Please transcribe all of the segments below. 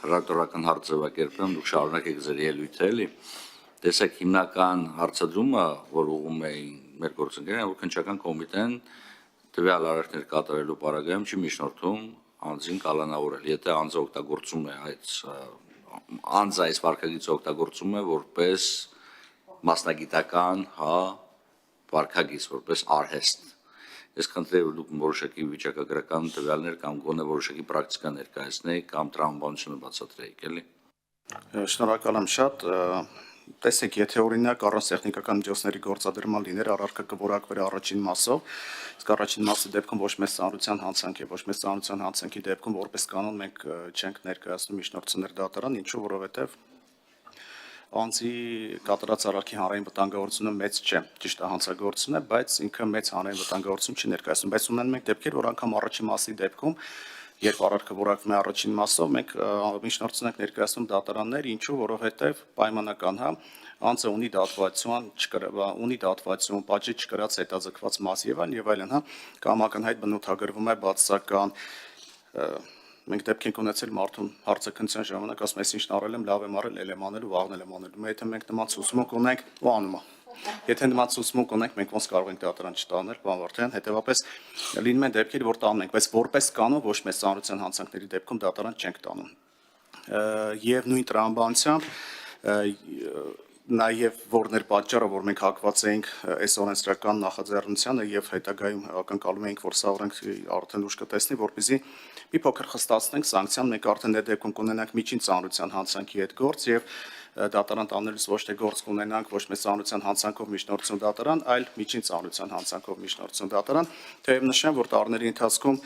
հրատորական հարց ձևակերպեմ, դուք շարունակեք ձեր ելույթը, էլի։ Տեսեք, հիմնական հարցադրումը, որ ուղղում էին մեր գործընկերները, որ քննչական կոմիտեն տվյալ արարքներ կատարելու պարագայում չի միջնորդում անձին կալանավորել։ Եթե անձը օգտագործում է այս վարքագիծը օգտագործում է որպես մասնագիտական, վարքագիծ, որպես արհեստ։ Ես խնդրեմ, որ դուք որոշակի վիճակագրական տվյալներ կամ գոնե որոշակի պրակտիկա ներկայացնեիք կամ տրամաբանությունը բացատրեիք, էլի։ Շնորհակալ եմ շատ։ Տեսեք, եթե օրինակ առանց տեխնիկական միջոցների գործադրման լիներ, առարկա կորակվեր առաջին մասով, իսկ առաջին մասի դեպքում ոչ մեծ ծանրության հանցանք է, ոչ մեծ ծանրության հանցանքի դեպքում որպես կանոն մենք չենք ներկայացնում միջնորդություններ դատարան, ինչու որովհետև անձի կատարած արարքի հանրային վտանգավորությունը մեծ չէ, ճիշտ է հանցագործություն է, բայց ինքը մեծ հանրային վտանգավորություն չի ներկայացնում, բայց ունեն մենք դեպքեր, որ անգամ առաջին մասի դեպքում երբ արարքը որակվում է առաջին մասով, մենք միջնորդություն ենք ներկայացնում դատարաններ, ինչու, որովհետև պայմանական, անձը ունի դատվացություն, պատժի չկրած հետաձգված մաս եւ այլն, կամ ակնհայտ բնութագրվում է բացասական մենք դեպք ենք ունեցել մարդուն հարցաքննության ժամանակ ասում ես ինչն արել եմ, լավ եմ արել, ել եմ անել ու վաղն եմ անել։ Եթե մենք նման ցուցմունք ունենք, ու անում է։ Եթե նման ցուցմունք ունենք, մենք ոնց կարող ենք դատարան չտանել, պարոն Վարդան, հետեւաբար լինում են դեպքեր, որ տանում ենք, բայց որպես կանոն ոչ մեծ ծանրության հանցանքների դեպքում դատարան չենք տանում։ Եվ նույն տրամաբանությամբ նաև որն էր պատճառը, որ մենք հակված էինք այս օրենսդրական նախաձեռնությանը եւ հետագայում ակնկալում էինք, որ սա օրենք արդեն ուշ կտեսնի, որպեսզի մի փոքր խստացնենք սանկցիան, մենք արդեն այդ դեպքում կունենանք միջին ծանրության հանցանքի հետ գործ եւ դատարան տանելուց ոչ թե գործ կունենանք ոչ մեծ ծանրության հանցանքով միջնորդություն դատարան, այլ միջին ծանրության հանցանքով միջնորդություն դատարան, թեև նշեմ, որ տարիների ընթացքում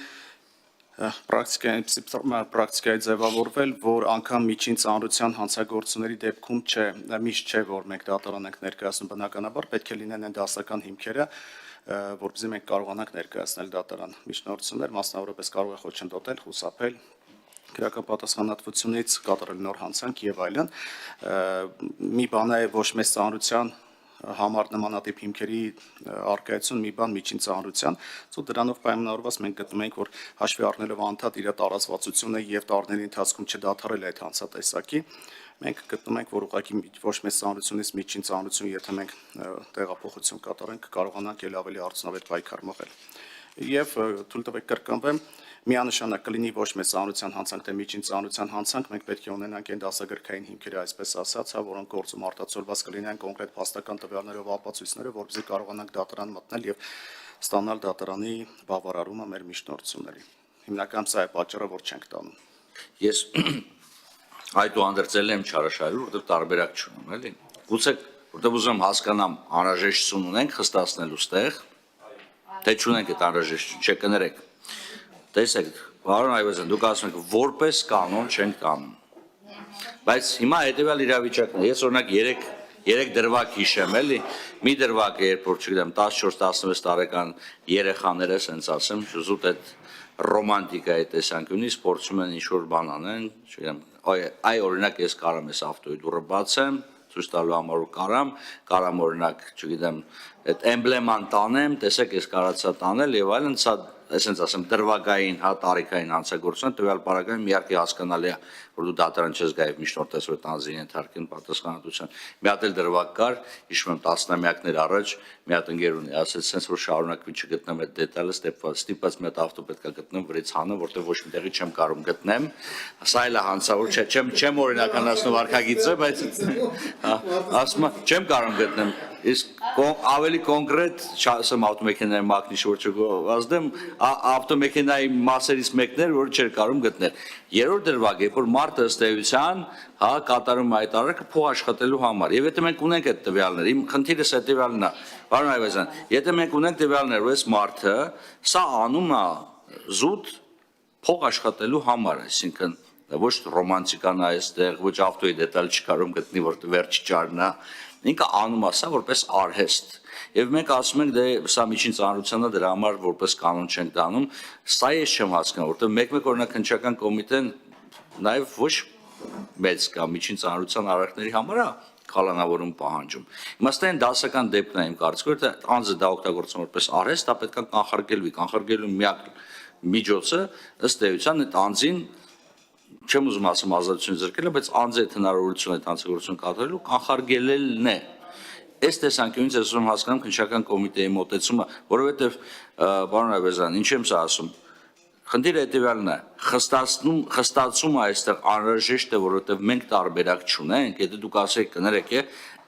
պրակտիկայի ձևավորվել, որ անգամ միջին ծանրության հանցագործությունների դեպքում միշտ չէ, որ մենք դատարան ենք ներկայացնում բնականաբար, պետք է լինեն այն դասական հիմքերը, որպեսզի մենք կարողանանք ներկայացնել դատարան միջնորդություններ, մասնավորապես կարող է խոչընդոտել, խուսափել քրեական պատասխանատվությունից, կատարել նոր հանցանք եւ այլն։ Մի բան է ոչ մեծ ծանրության համար նմանատիպ հիմքերի արկայություն, մի բան միջին ծանրության, դրանով պայմանավորված մենք գտնում ենք, որ հաշվի առնելով անդադ իր տարածվածությունը եւ տարիների ընթացքում չդադարել այդ հանցատեսակի, մենք գտնում ենք, որ ուղղակի ոչ մեծ ծանրությունից միջին ծանրություն, եթե մենք տեղափոխություն կատարենք, կարողանանք ել ավելի արդյունավետ պայքար մղել։ Եվ թույլ տվեք կրկնվեմ, միանշանակ կլինի ոչ մեծ ծանրության հանցանք, թե միջին ծանրության հանցանք, մենք պետք է ունենանք այն դասագրքային հիմքերը, այսպես ասած, որոնք գործում արտացոլված կլինեն կոնկրետ փաստական տվյալներով, ապացույցներով, որպեսզի կարողանանք դատարան մտնել եւ ստանալ դատարանի բավարարումը մեր միջնորդությունների։ Հիմնական սա է պատճառը, որ չենք տանում։ Ես այդուհանդերձ եմ չարաշահել, որտեղ տարբերակ չունեմ, էլի։ Գուցե որտեղ ուզում հասկանամ, անհրաժեշտություն ունենք խստացնելու ստեղ, թե չունենք այդ անհրաժեշտություն, չկներեք։ Տեսեք, պարոն Այվազյան, դուք ասում եք, որպես կանոն չենք տանում։ Բայց հիմա հետևյալ իրավիճակն է, ես օրինակ 3 դրվագ հիշեմ, էլի, մի դրվագ է, երբ որ չգիտեմ 14-16 տարեկան երեխաները, ասենց ասեմ, զուտ այդ ռոմանտիկայի տեսանկյունից փորձում են ինչ-որ բան անեն, չգիտեմ, այ օրինակ ես կարամ այս ավտոյի դուռը բացեմ, ցույց տալու համար որ կարամ օրինակ, չգիտեմ, այդ էմբլեման տանեմ, տեսեք ես կարացա տանել եւ այլն, սա այսպես ասեմ դրվագային, տարիքային հանցագործություն, տվյալ պարագայում իհարկե հասկանալի է, որ դու դատարան չես գա եւ միջնորդես որ տանձին ենթարկեն պատասխանատվության։ Մի հատ էլ դրվագ կար, հիշում եմ տասնամյակներ առաջ, մի հատ ընկեր ունի, ասեց sense որ շարունակվի չգտնեմ այդ դետալը, ստիպված մի հատ ավտո պետքա գտնեմ վրից հանը, որտեղ ոչ մի տեղի չեմ կարող գտնեմ։ Սա էլ է հանցավոր, չեմ օրինականացնում վարքագիծը, բայց ասում եմ, չեմ կարող գտնեմ։ Իսկ ավելի կոնկրետ, ասեմ ավտոմեքենայի մակնիշ որ չգովազդեմ, ավտոմեքենայի մասերից մեկն էր, որ չէր կարող գտնել։ Երրորդ դրվագ է, որ մարդը ըստ էության, կատարում է այդ արարքը փող աշխատելու համար։ Եվ եթե մենք ունենք այդ տվյալները, իմ խնդիրս հետևյալն է, պարոն Այվազյան, եթե մենք ունենք տվյալներ, որ այս մարդը սա անում է զուտ փող աշխատելու համար, այսինքն ոչ ռոմանտիկան է այստեղ, ոչ ավտոյի դետալ չկարում գտնի, որ վերջ ճարնա, ինքը անում է սա որպես արհեստ։ Եվ մենք ասում ենք, դե սա միջին ծանրության է, դրա համար որպես կանոն չենք դանում, սա ես չեմ հասկանում, որտեղ մեկ օրինակ քննչական կոմիտեն նաև ոչ մեծ կամ միջին ծանրության արարքների համար է կալանավորում պահանջում։ Իմաստային դասական դեպքն է իմ կարծիքով, որ անձը դա օգտագործում որպես արհեստ, դա պետք է կանխարգելվի, կանխարգելու միակ միջոցը ըստ էության այդ անձին չեմ ուզում ասեմ ազատություն զրկելը, բայց անձ այդ հնարավորությունը այդ հանցագործություն կատարելու կանխարգելելն է։ Այս տեսանկյունից ես ուզում հասկանամ քննչական կոմիտեի մոտեցումը, որովհետև պարոն Այվազյան, ինչ եմ սա ասում։ Խնդիրը հետևյալն է, խստացումը այստեղ անհրաժեշտ է, որովհետև մենք տարբերակ չունենք, եթե դուք ասեք կներեք,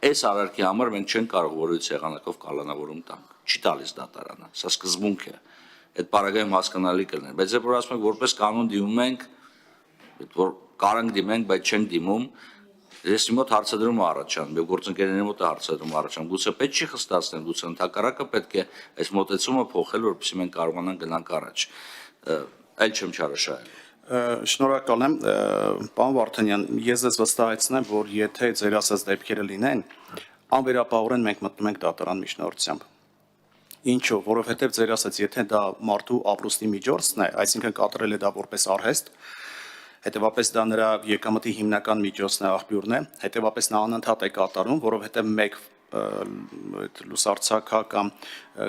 այս արարքի համար մենք չենք կարող որևէ եղանակով կալանավորում տանք, չի տալիս դատարանը, սա սկզբունք է, այդ պարագայում հասկանալի կլիներ, բայց երբ որ ասում ենք որպես կանոն դիմում ենք, որ կարանք դիմենք, բայց չենք դիմում, ես մոտ հարցադրում առաջանում, եւ գործընկերների մոտ հարցադրում առաջանում, գուցե պետք չի խստացնել, գուցե ընդհակառակը պետք է այս մոտեցումը փոխել, որպեսզի մենք կարողանանք գնանք առաջ, այլ չեմ չարաշահել։ Շնորհակալ եմ, պարոն Վարդանյան, ես ձեզ վստահեցնեմ, որ եթե ձեր ասած դեպքերը լինեն, անվերապահորեն մենք մտնում ենք դատարան միջնորդությամբ։ Ինչու, որովհետև ձեր ասած, եթե դա մարդու ապրուստի միջոցն է, այսինքն կատարել է դա որպես արհեստ, հետևապես դա նրա եկամտի հիմնական միջոցն է, աղբյուրն է, հետևապես նա անընդհատ է կատարում, որովհետև մեկ լուսարձակա կամ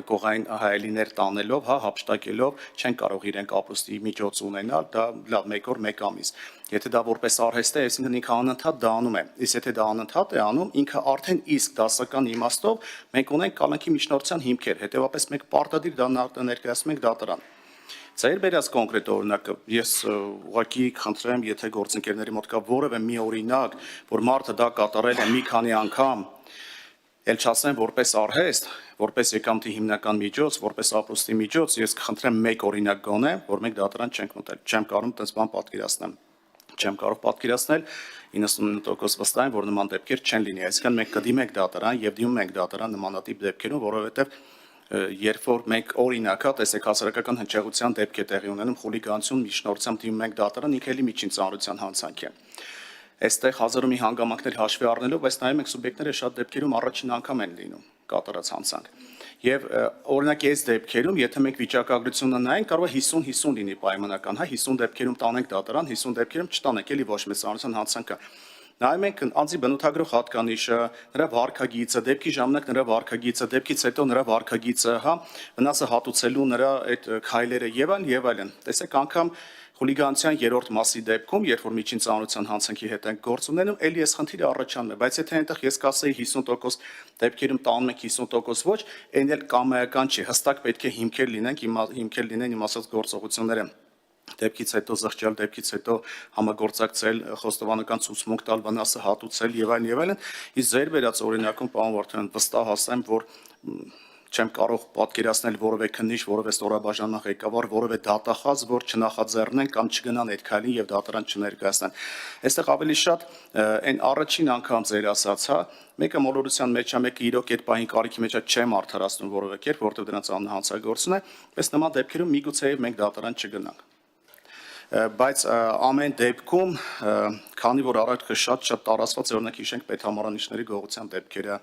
կողային հայելիներ տանելով, հափշտակելով չեն կարող իրենք ապրուստի միջոց ունենալ, դա լավ 1 օր 1 ամիս։ Եթե դա որպես արհեստ է, այսինքն ինքը անընդհատ դա անում է։ Իսկ եթե դա անընդհատ է անում, ինքը արդեն իսկ դասական իմաստով մենք ունենք կալանքի միջնորդության հիմքեր, հետևապես մենք պարտադիր դա ներկայացնում ենք դատարան։ Ձեր բերած կոնկրետ օրինակը ես ուղղակի խնդրեմ, եթե գործընկերների մոտ կա որևէ մի օրինակ, որ մարդը դա կատարել է մի քանի անգամ, ել չասեմ որպես արհեստ, որպես եկամտի հիմնական միջոց, որպես ապրուստի միջոց, ես կխնդրեմ 1 օրինակ գոնե, որ մենք դատարան չենք մտել, չեմ կարող այդպես բան պատկերացնել, չեմ կարող պատկերացնել, 99% վստահ եմ, որ նման դեպքեր չեն լինի, այսինքն մենք կդիմենք դատարան եւ դիմում ենք դատարան նմանատիպ դեպքերում, որովհետեւ երբ որ մենք օրինակա տեսեք հասարակական հնչեղության դեպք է տեղի ունենում խուլիգանություն միջնորդությամբ դիմում ենք դատարան ինքը էլի միջին ծանրության հանցանք է այստեղ հազարումի հանգամանքներ հաշվի առնելով այս նայում եք սուբյեկտները շատ դեպքերում առաջին անգամ են լինում կատարած հանցանք եւ օրինակ այս դեպքերում եթե մենք վիճակագրությունը նայենք կարող է 50-50 լինի պայմանական 50 դեպքերում տանենք դատարան 50 դեպքերում չտանենք էլի ոչ մեծ ծանրության հանցանքը նայում ենք անձի բնութագրող հատկանիշը, նրա վարքագիծը, դեպքի ժամանակ նրա վարքագիծը, դեպքից հետո նրա վարքագիծը, վնասը հատուցելու նրա այդ քայլերը եւ այլն։ Տեսեք անգամ խուլիգանության 3-րդ մասի դեպքում, երբ որ միջին ծանրության հանցանքի հետ ենք գործ ունենում, էլի այս խնդիրը առաջանում է, բայց եթե այնտեղ ես կասեի 50% դեպքերում տանում ենք 50% ոչ, այն էլ կամայական չի, հստակ պետք է հիմքեր լինեն իմ ասած գործողությունները դեպքից հետո զղջալ, դեպքից հետո համագործակցել, խոստովանական ցուցմունք տալ, վնասը հատուցել եւ այլն, իսկ ձեր վերած օրինակում պարոն Վարդանյան վստահ ասեմ, որ չեմ կարող պատկերացնել որևէ քննիչ, որևէ ստորաբաժանման ղեկավար, որևէ դատախազ, որ չնախաձեռնեն կամ չգնան այդ քայլին եւ դատարան չներկայացնեն։ Այստեղ ավելի շատ այն առաջին անգամ ձեր ասած, մեկը մոլորության մեջ է, մեկը իրոք այդ պահին կարիքի մեջ է չեմ արդարացնում որևէ կերպ, որովհետեւ դրանց անհանցագործություն է, պես նման դեպքերում միգուցե մենք դատարան չգնանք։ Բայց ամեն դեպքում, քանի որ առարկը շատ տարածված է, օրինակ հիշենք պետհամարանիշների գողության դեպքերը,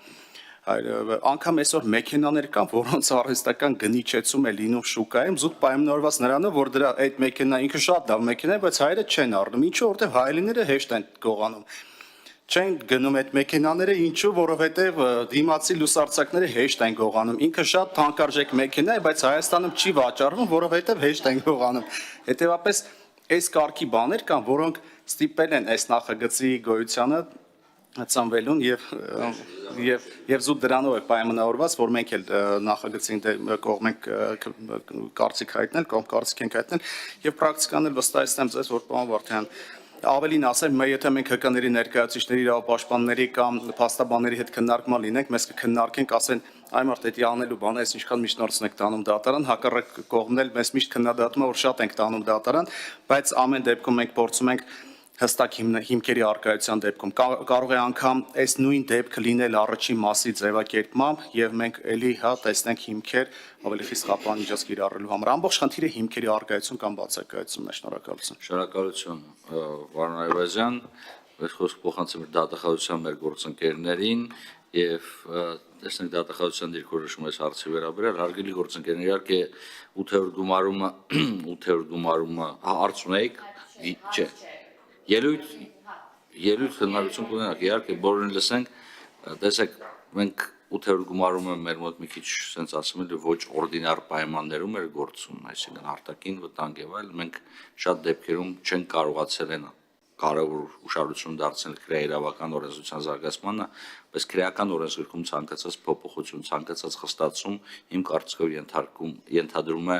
անգամ այսօր մեքենաներ կան, որոնց արհեստական գնիչեցում է լինում շուկայում, զուտ պայմանավորված նրանով, որ դրա այդ մեքենա ինքը շատ լավ մեքենա է, բայց հայերը չեն առնում, ինչու, որովհետև հայելիները հեշտ են գողանում։ Չեն գնում այդ մեքենաները, ինչու, որովհետև դիմացի լուսարձակները հեշտ են գողանում։ Ինքը շատ թանկարժեք մեքենա է, բայց Հայաստանում չի վաճառվում, որովհետև հեշտ են գողանում։ Հետևաբար այս կարգի բաներ կան, որոնք ստիպել են այս նախագծի գոյությանը ծնվելուն եւ զուտ դրանով է պայմանավորված, որ մենք էլ նախագծին կողմենք կարծիք հայտնել, կամ կարծիք ենք հայտնել եւ պրակտիկան էլ վստահեցնեմ ձեզ, որ պարոն Վարդանյան ավելին ասեմ, եթե մենք ՀԿ-ների ներկայացուցիչների, իրավապաշտպանների կամ փաստաբանների հետ քննարկման լինենք, մեզ կքննարկենք, ասեն, այ մարդ դա անելու բան է, այս ինչքան միջնորդն եք տանում դատարան, հակառակ կողմն էլ մեզ միշտ քննադատում է, որ շատ ենք տանում դատարան, բայց ամեն դեպքում մենք փորձում ենք հստակ հիմքերի առկայության դեպքում կարող է անգամ այս նույն դեպքը լինել առաջին մասի ձևակերպմամբ եւ մենք էլի տեսնենք հիմքեր ավելի խիստ խափան միջոց կիրառելու համար ամբողջ խնդիրը հիմքերի առկայություն կամ բացակայությունն է շնորհակալություն Շնորհակալություն պարոն Այվազյան ես խոսք փոխանցեմ դատախազության մեր գործընկերներին եւ տեսնենք դատախազության դիրքորոշում այս հարցի վերաբերյալ հարգելի գործընկերներ իհարկե 8-րդ գումարումը հարց ունեիք չէ Ելույթ հնարություն կունենանք, իհարկե բոլորին լսենք, տեսեք, մենք 8-րդ գումարումը մեր մոտ մի քիչ sense ասում եմ ոչ օրդինար պայմաններում էր գործում, այսինքն արտաքին վտանգ եւ այլ, մենք շատ դեպքերում չենք կարողացել են կարևոր ուշադրություն դարձնել քրեաիրավական օրենսդրության զարգացմանը, բայց քրեական օրենսգրքում ցանկացած փոփոխություն, ցանկացած խստացում իմ կարծիքով ենթադրում է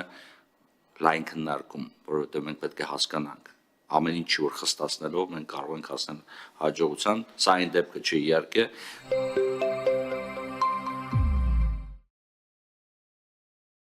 լայն քննարկում, որովհետև մենք պետք է հասկանանք ամեն ինչ որ խստացնելով մենք կարող ենք հասնել հաջողության, սա այն դեպքը չի իհարկե